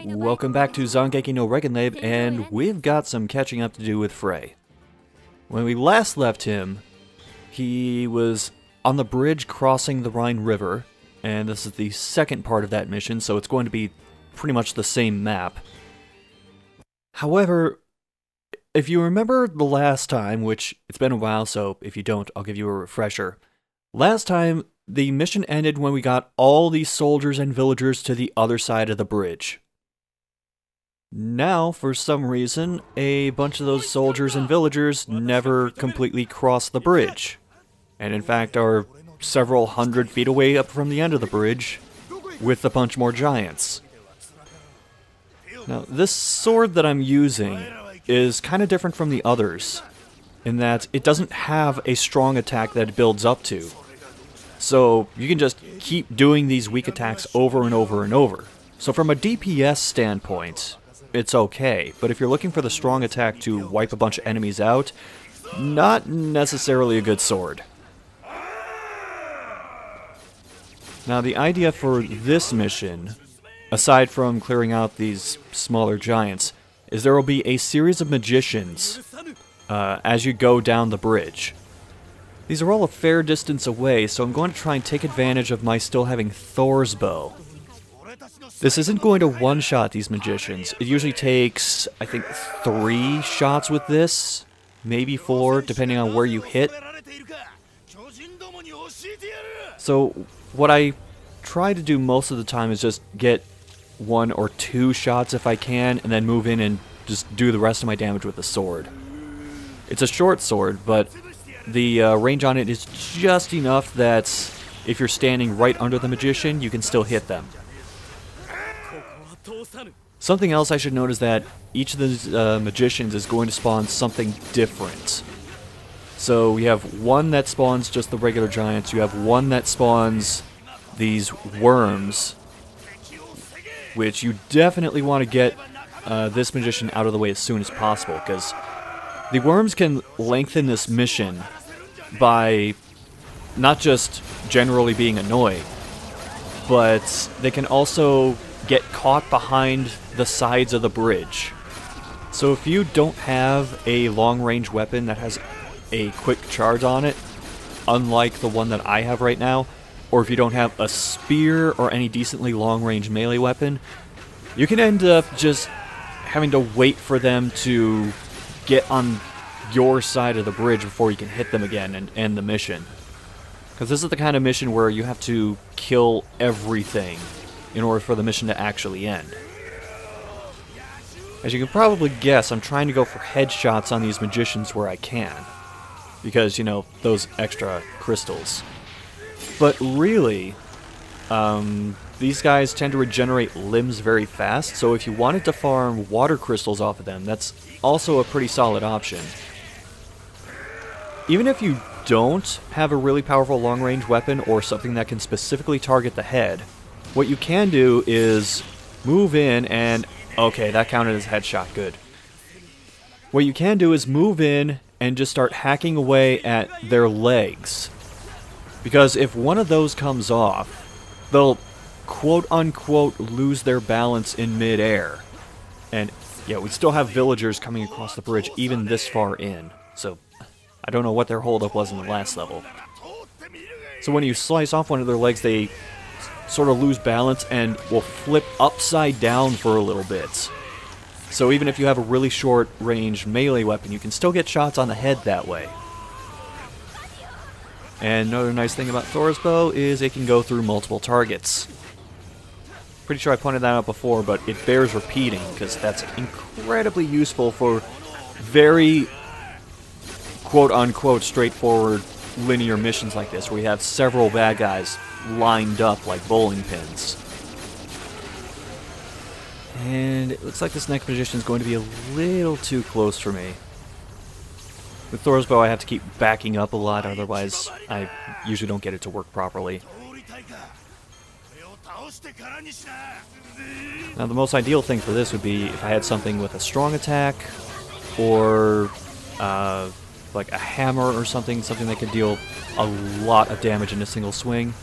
Welcome back to Zangeki no Reginleiv, and we've got some catching up to do with Frey. When we last left him, he was on the bridge crossing the Rhine River, and this is the second part of that mission, so it's going to be pretty much the same map. However, if you remember the last time, which it's been a while, so if you don't, I'll give you a refresher. Last time, the mission ended when we got all these soldiers and villagers to the other side of the bridge. Now, for some reason, a bunch of those soldiers and villagers never completely crossed the bridge, and in fact are several hundred feet away up from the end of the bridge with a bunch more giants. Now, this sword that I'm using is kind of different from the others, in that it doesn't have a strong attack that it builds up to. So you can just keep doing these weak attacks over and over and over. So from a DPS standpoint, it's okay, but if you're looking for the strong attack to wipe a bunch of enemies out, not necessarily a good sword. Now the idea for this mission, aside from clearing out these smaller giants, is there will be a series of magicians as you go down the bridge. These are all a fair distance away, so I'm going to try and take advantage of my still having Thor's bow. This isn't going to one-shot these magicians. It usually takes, I think, 3 shots with this, maybe 4, depending on where you hit. So what I try to do most of the time is just get 1 or 2 shots if I can, and then move in and just do the rest of my damage with the sword. It's a short sword, but the range on it is just enough that if you're standing right under the magician, you can still hit them. Something else I should note is that each of these magicians is going to spawn something different. So we have one that spawns just the regular giants, you have one that spawns these worms, which you definitely want to get this magician out of the way as soon as possible, because the worms can lengthen this mission by not just generally being annoying, but they can also get caught behind the sides of the bridge. So if you don't have a long-range weapon that has a quick charge on it, unlike the one that I have right now, or if you don't have a spear or any decently long-range melee weapon, you can end up just having to wait for them to get on your side of the bridge before you can hit them again and end the mission. Because this is the kind of mission where you have to kill everything in order for the mission to actually end. As you can probably guess, I'm trying to go for headshots on these magicians where I can. Because, you know, those extra crystals. But really, these guys tend to regenerate limbs very fast, so if you wanted to farm water crystals off of them, that's also a pretty solid option. Even if you don't have a really powerful long-range weapon or something that can specifically target the head, what you can do is move in and... okay, that counted as headshot, good. What you can do is move in and just start hacking away at their legs. Because if one of those comes off, they'll quote-unquote lose their balance in mid-air. And yeah, we still have villagers coming across the bridge even this far in, so I don't know what their holdup was in the last level. So when you slice off one of their legs, they sort of lose balance and will flip upside down for a little bit. So even if you have a really short-range melee weapon, you can still get shots on the head that way. And another nice thing about Thor's bow is it can go through multiple targets. Pretty sure I pointed that out before, but it bears repeating, because that's incredibly useful for very quote-unquote straightforward linear missions like this, where we have several bad guys lined up like bowling pins. And it looks like this next magician is going to be a little too close for me. With Thor's bow I have to keep backing up a lot, otherwise I usually don't get it to work properly. Now the most ideal thing for this would be if I had something with a strong attack, or like a hammer or something that could deal a lot of damage in a single swing.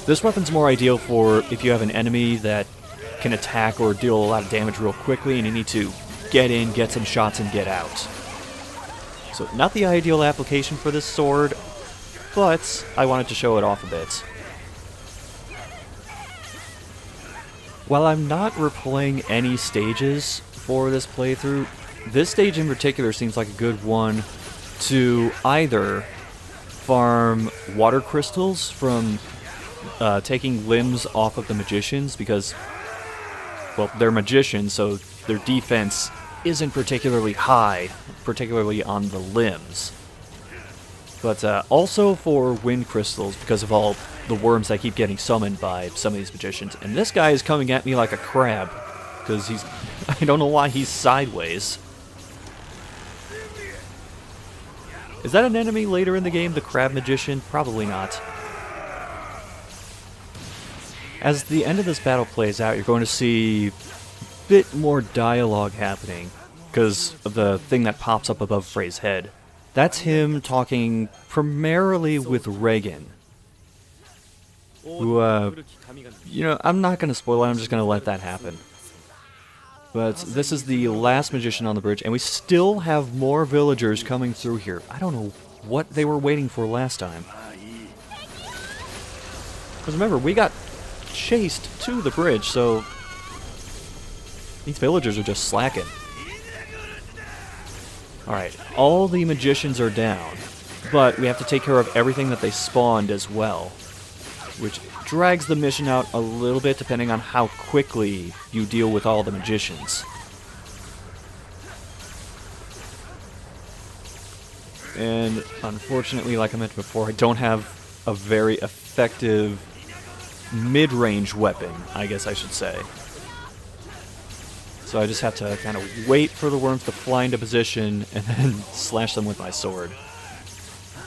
This weapon's more ideal for if you have an enemy that can attack or deal a lot of damage real quickly, and you need to get in, get some shots, and get out. So not the ideal application for this sword, but I wanted to show it off a bit. While I'm not replaying any stages for this playthrough, this stage in particular seems like a good one to either farm water crystals from taking limbs off of the magicians, because, well, they're magicians, so their defense isn't particularly high, particularly on the limbs. But also for wind crystals, because of all the worms that keep getting summoned by some of these magicians. And this guy is coming at me like a crab, because he's... I don't know why he's sideways. Is that an enemy later in the game, the crab magician? Probably not. As the end of this battle plays out, you're going to see a bit more dialogue happening, because of the thing that pops up above Frey's head. That's him talking primarily with Regan, who, you know, I'm not going to spoil it, I'm just going to let that happen. But this is the last magician on the bridge, and we still have more villagers coming through here. I don't know what they were waiting for last time. Because remember, we got chased to the bridge, so these villagers are just slacking. Alright, all the magicians are down, but we have to take care of everything that they spawned as well, which drags the mission out a little bit depending on how quickly you deal with all the magicians. And unfortunately, like I mentioned before, I don't have a very effective mid-range weapon, I guess I should say. So I just have to kind of wait for the worms to fly into position and then slash them with my sword.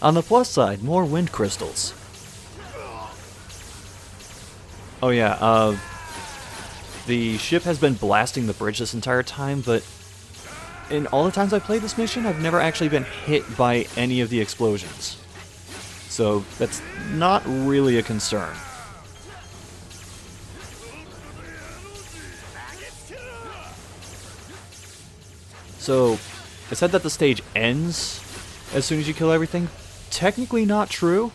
On the plus side, more wind crystals. Oh yeah, the ship has been blasting the bridge this entire time, but in all the times I've played this mission, I've never actually been hit by any of the explosions. So that's not really a concern. So, I said that the stage ends as soon as you kill everything. Technically not true,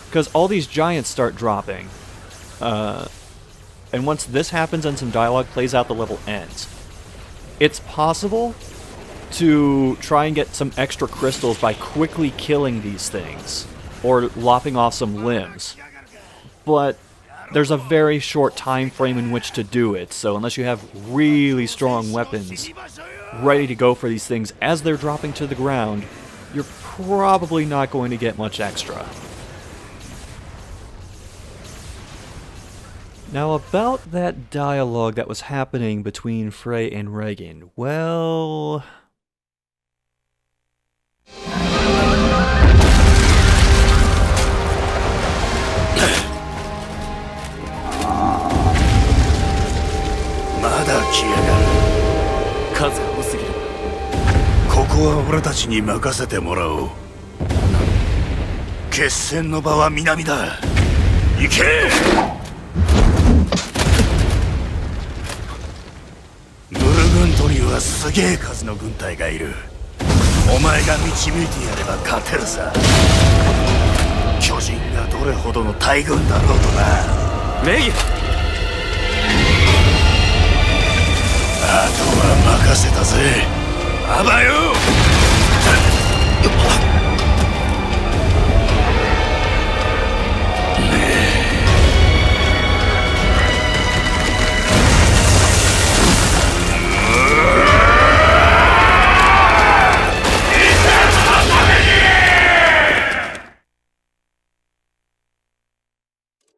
because all these giants start dropping. And once this happens and some dialogue plays out, the level ends. It's possible to try and get some extra crystals by quickly killing these things, or lopping off some limbs. But there's a very short time frame in which to do it, so unless you have really strong weapons ready to go for these things as they're dropping to the ground, you're probably not going to get much extra. Now about that dialogue that was happening between Frey and Regan, well...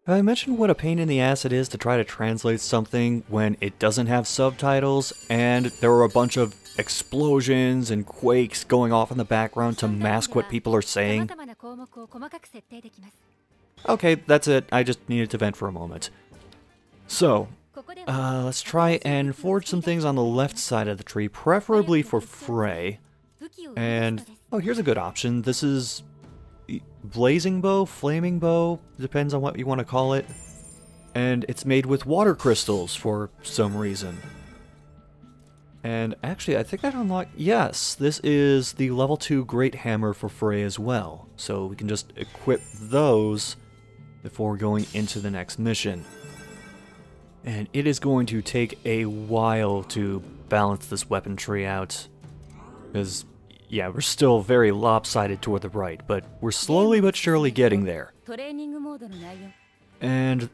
I mentioned what a pain in the ass it is to try to translate something when it doesn't have subtitles, and there were a bunch of explosions and quakes going off in the background to mask what people are saying. Okay, that's it. I just needed to vent for a moment. So, let's try and forge some things on the left side of the tree, preferably for Frey. And, oh, here's a good option. This is... blazing bow, flaming bow, depends on what you want to call it. And it's made with water crystals for some reason. And actually, I think that unlocked... Yes, this is the level 2 Great Hammer for Frey as well. So we can just equip those before going into the next mission. And it is going to take a while to balance this weapon tree out. Because, yeah, we're still very lopsided toward the right, but we're slowly but surely getting there. And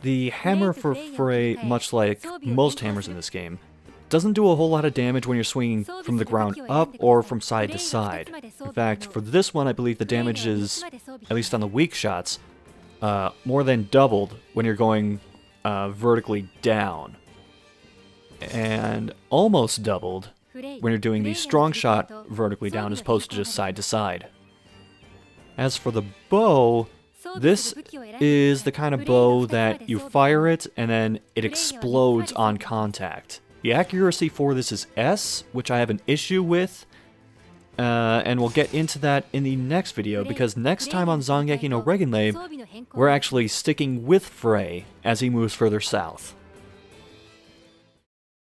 the hammer for Frey, much like most hammers in this game, doesn't do a whole lot of damage when you're swinging from the ground up or from side to side. In fact, for this one, I believe the damage is, at least on the weak shots, more than doubled when you're going vertically down. And almost doubled when you're doing the strong shot vertically down as opposed to just side to side. As for the bow, this is the kind of bow that you fire it and then it explodes on contact. The accuracy for this is S, which I have an issue with, and we'll get into that in the next video, because next time on Zangeki no Reginleiv, we're actually sticking with Frey as he moves further south.